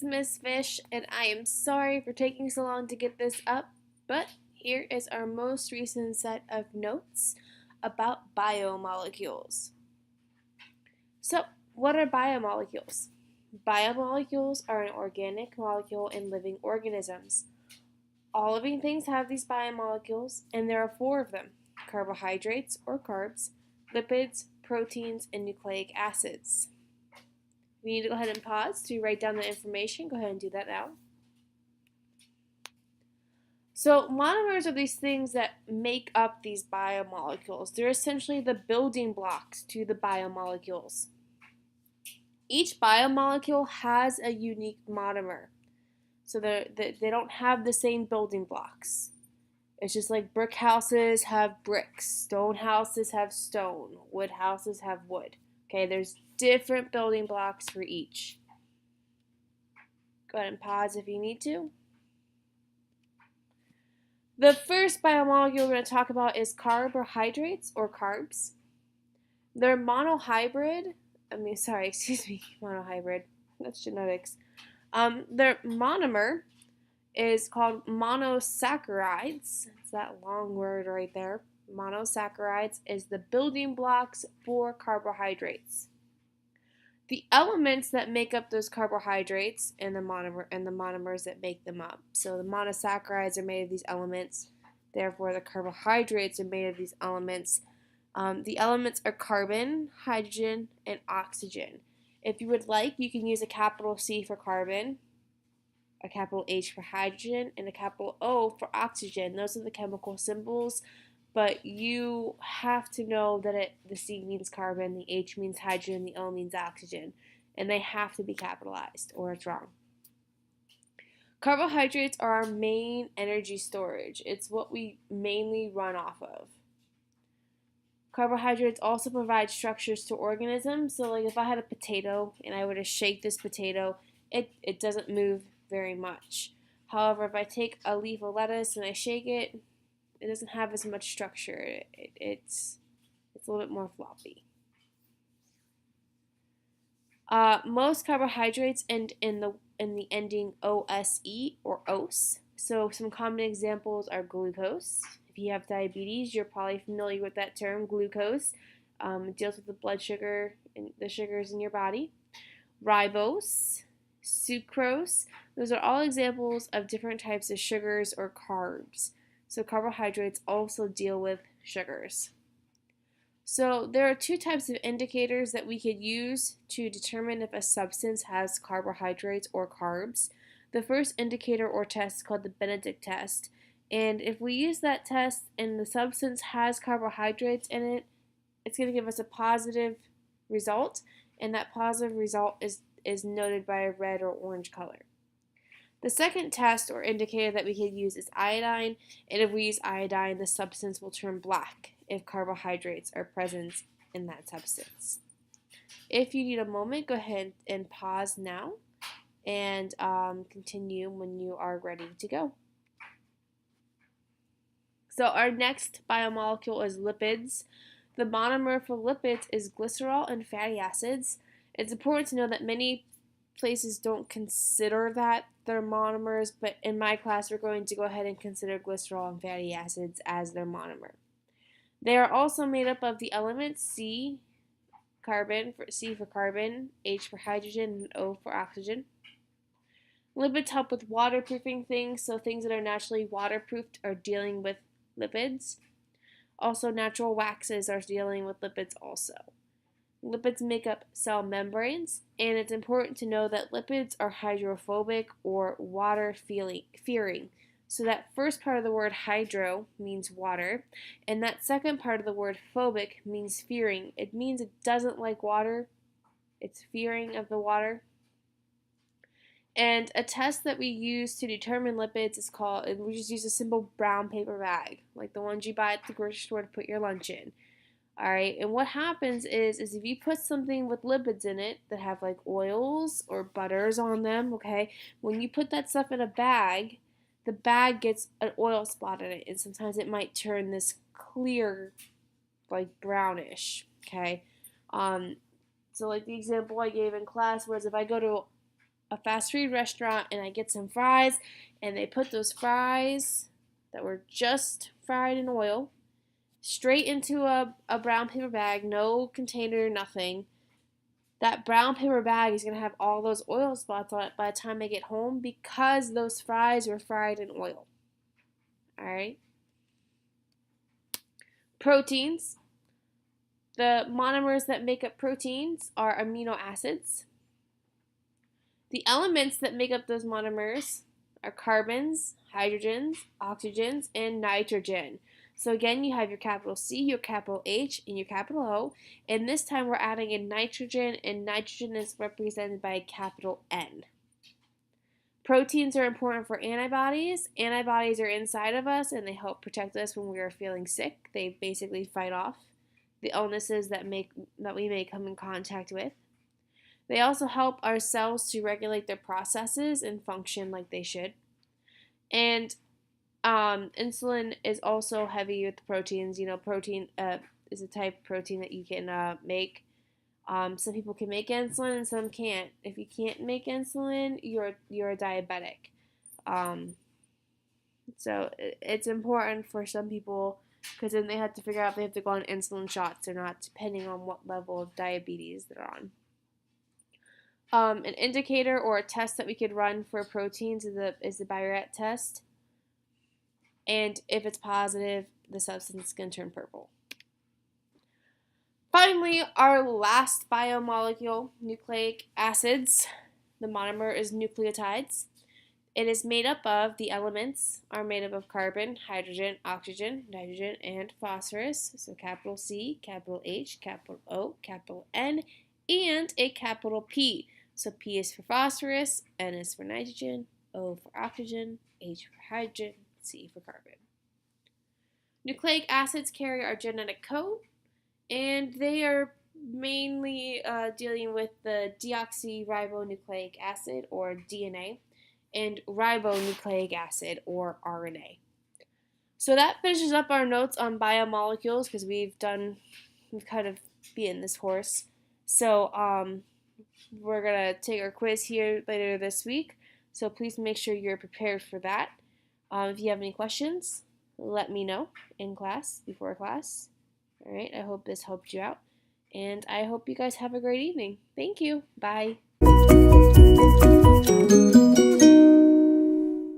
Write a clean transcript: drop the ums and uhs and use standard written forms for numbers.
Miss Fish, and I am sorry for taking so long to get this up, but here is our most recent set of notes about biomolecules. So, what are biomolecules? Biomolecules are an organic molecule in living organisms. All living things have these biomolecules, and there are four of them: carbohydrates or carbs, lipids, proteins, and nucleic acids. We need to go ahead and pause to write down the information. Go ahead and do that now. So monomers are these things that make up these biomolecules. They're essentially the building blocks to the biomolecules. Each biomolecule has a unique monomer. So they don't have the same building blocks. It's just like brick houses have bricks, stone houses have stone, wood houses have wood. Okay, there's different building blocks for each. Go ahead and pause if you need to. The first biomolecule we're going to talk about is carbohydrates or carbs. They're monohybrid. Monohybrid. That's genetics. Their monomer is called monosaccharides. It's that long word right there. Monosaccharides is the building blocks for carbohydrates. The elements that make up those carbohydrates and the monomers that make them up. So the monosaccharides are made of these elements. Therefore, the carbohydrates are made of these elements. The elements are carbon, hydrogen, and oxygen. If you would like, you can use a capital C for carbon, a capital H for hydrogen, and a capital O for oxygen. Those are the chemical symbols, but you have to know that the C means carbon, the H means hydrogen, the O means oxygen, and they have to be capitalized or it's wrong. Carbohydrates are our main energy storage. It's what we mainly run off of. Carbohydrates also provide structures to organisms. So like if I had a potato and I were to shake this potato, it doesn't move very much. However, if I take a leaf of lettuce and I shake it, it doesn't have as much structure. It's a little bit more floppy. Most carbohydrates end in the ending OSE or OS. So some common examples are glucose. If you have diabetes, you're probably familiar with that term, glucose. It deals with the blood sugar and the sugars in your body. Ribose, sucrose, those are all examples of different types of sugars or carbs. So carbohydrates also deal with sugars. So there are two types of indicators that we could use to determine if a substance has carbohydrates or carbs. The first indicator or test is called the Benedict test. And if we use that test and the substance has carbohydrates in it, it's going to give us a positive result. And that positive result is noted by a red or orange color. The second test or indicator that we could use is iodine, and if we use iodine, the substance will turn black if carbohydrates are present in that substance. If you need a moment, go ahead and pause now and continue when you are ready to go. So our next biomolecule is lipids. The monomer for lipids is glycerol and fatty acids. It's important to know that many places don't consider that they're monomers, but in my class we're going to go ahead and consider glycerol and fatty acids as their monomer. They are also made up of the elements C for carbon, H for hydrogen, and O for oxygen. Lipids help with waterproofing things, so things that are naturally waterproofed are dealing with lipids. Also, natural waxes are dealing with lipids also. Lipids make up cell membranes, and it's important to know that lipids are hydrophobic or water-fearing. So that first part of the word hydro means water, and that second part of the word phobic means fearing. It means it doesn't like water. It's fearing of the water. And a test that we use to determine lipids is called, and we just use a simple brown paper bag, like the ones you buy at the grocery store to put your lunch in. Alright, and what happens is if you put something with lipids in it that have like oils or butters on them, okay, when you put that stuff in a bag, the bag gets an oil spot in it, and sometimes it might turn this clear, like brownish, okay? So like the example I gave in class was if I go to a fast food restaurant and I get some fries and they put those fries that were just fried in oil straight into a brown paper bag, no container, nothing, that brown paper bag is going to have all those oil spots on it by the time I get home because those fries were fried in oil. All right. Proteins. The monomers that make up proteins are amino acids. The elements that make up those monomers are carbons, hydrogens, oxygens, and nitrogen. So again, you have your capital C, your capital H, and your capital O. And this time we're adding in nitrogen, and nitrogen is represented by a capital N. Proteins are important for antibodies. Antibodies are inside of us, and they help protect us when we are feeling sick. They basically fight off the illnesses that we may come in contact with. They also help our cells to regulate their processes and function like they should. And insulin is also heavy with proteins. You know, protein is a type of protein that you can make. Some people can make insulin and some can't. If you can't make insulin, you're a diabetic. So it's important for some people because then they have to figure out if they have to go on insulin shots or not, depending on what level of diabetes they're on. An indicator or a test that we could run for proteins is the Biuret test. And if it's positive, the substance is going to turn purple. Finally, our last biomolecule, nucleic acids. The monomer is nucleotides. It is made up of, the elements are made up of carbon, hydrogen, oxygen, nitrogen, and phosphorus. So capital C, capital H, capital O, capital N, and a capital P. So P is for phosphorus, N is for nitrogen, O for oxygen, H for hydrogen, C for carbon. Nucleic acids carry our genetic code, and they are mainly dealing with the deoxyribonucleic acid, or DNA, and ribonucleic acid, or RNA. So that finishes up our notes on biomolecules because we've kind of beaten this horse. So we're going to take our quiz here later this week, so please make sure you're prepared for that. If you have any questions, let me know in class, before class. All right, I hope this helped you out, and I hope you guys have a great evening. Thank you. Bye.